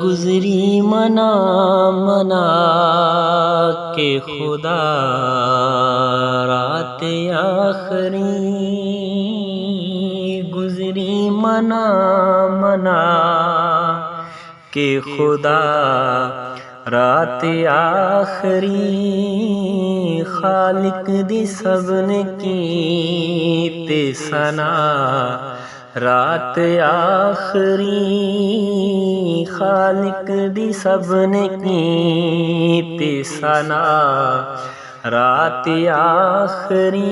گزری منا منا کے خدا رات آخری، گزری منا منا کے خدا رات آخری، خالق دی سب نے کیتے ثنا رات آخری، خالق دی سب نے کیتے ثنا رات آخری،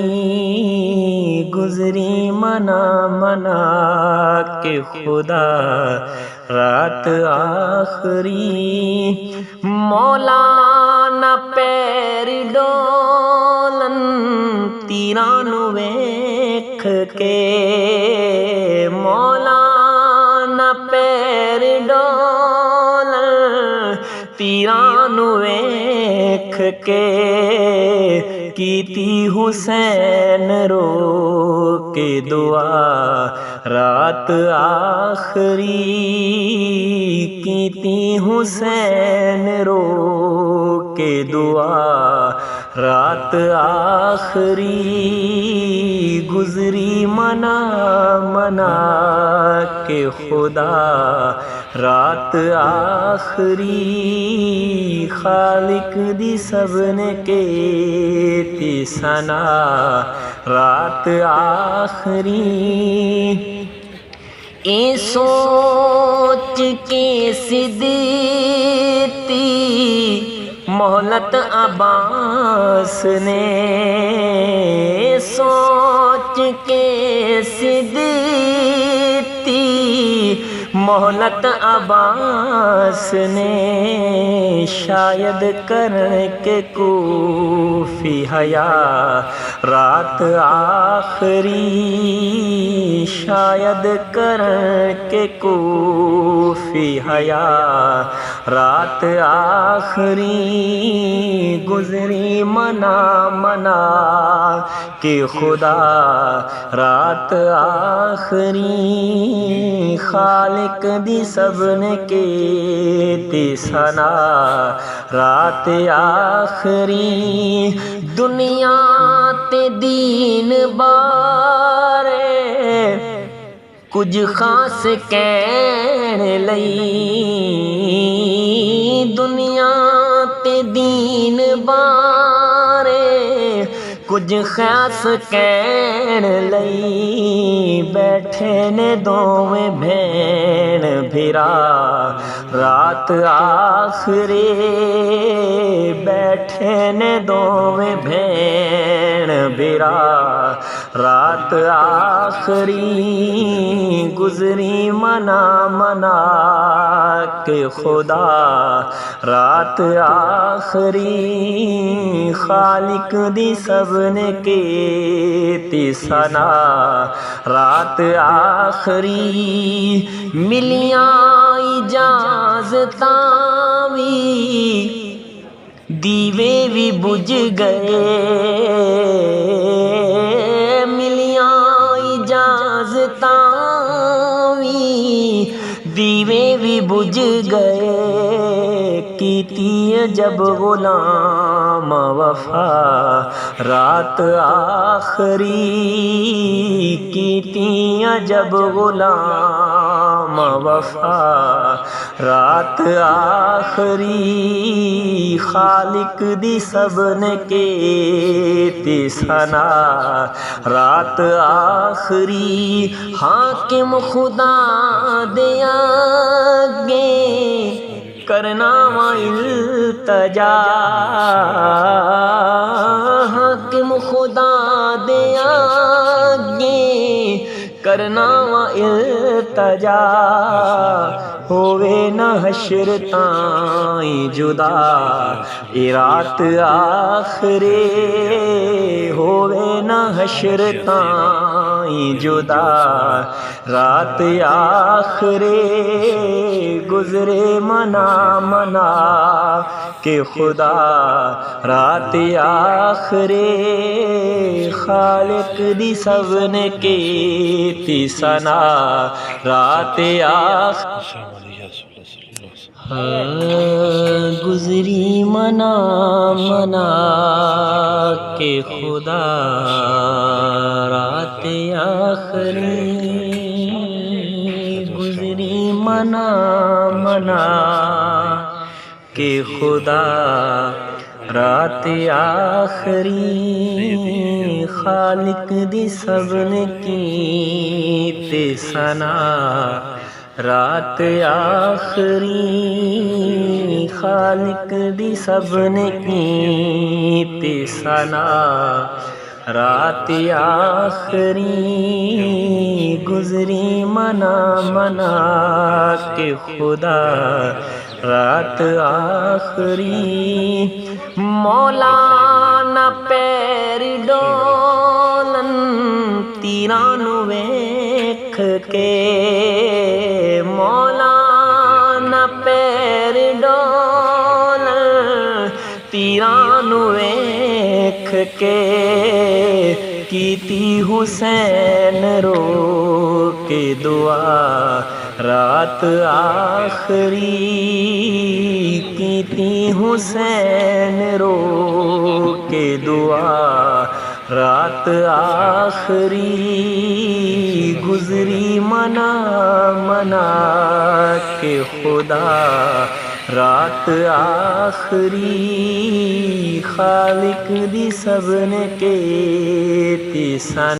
گزری منا منا کے خدا رات آخری، مولا نہ پیر ڈولن تیراں نو ویکھ کے، مولا نہ پیر ڈولن تیراں نو ویکھ کے، کیتی حسین رو کے دعا رات آخری، کیتی حسین رو کے دعا رات آخری، گزری منا منا کے خدا رات آخری، خالق دی سب نے کیتی ثنا رات آخری، اے سوچ کے دیتی مہلت عباس نے، سوچ کے دیتی مہلت عباس نے، شاید کرن کے کوفی حیا رات آخری، شاید کرن کے کوفی حیا رات آخری، گزری منا منا کہ خدا رات آخری، خالق دی سب نے کیتی ثنا رات آخری، دنیا تے دین بارے کچھ خاص کہن لئی، دنیا تے دین بارے کچھ خاص کہن لئی، بیٹھے نے دوویں بھین بھرا رات آخری، بیٹھے نے دوویں بھین بھرا رات آخری، گزری منا منا کہ خدا رات آخری، خالق دی سب نے کیتی ثنا رات آخری، ملیاں اجازتاں وی دیوے بھی بجھ گئے، ملیاں اجازتاں وی دیوے بھی بجھ گئے، کیتی جب غلام وفا رات آخری، کیتی جب غلام وفا رات آخری، خالق دی سب نے کیتی ثنا رات آخری، حاکم خدا دے آگے کرنا وا التجا، حاکم خدا دے آگے کرنا وا التجا، ہووے نہ حشر تائیں جدا اے رات آخری، ہووے نہ حشر تائیں جدا رات آخرے گزرے منا منا کہ خدا رات آخرے خالق دی سب نے کیتی ثنا رات گزری منا منا کہ خدا رات آخری گزری منا منا کہ خدا رات آخری خالق دی سب نے کیتے ثنا رات آخری خالق دی سب نے کیتے ثنا رات آخری گزری منا منا کہ خدا رات آخری مولانا پیر ڈولن تیران ویکھ کے مولانا پیر ڈولن تیران ویکھ کے کیتی حسین رو کے دعا رات آخری کیتی حسین رو کے دعا رات آخری گزری منا منا کہ خدا رات آخری خالق دی سب نے کیتی ثنا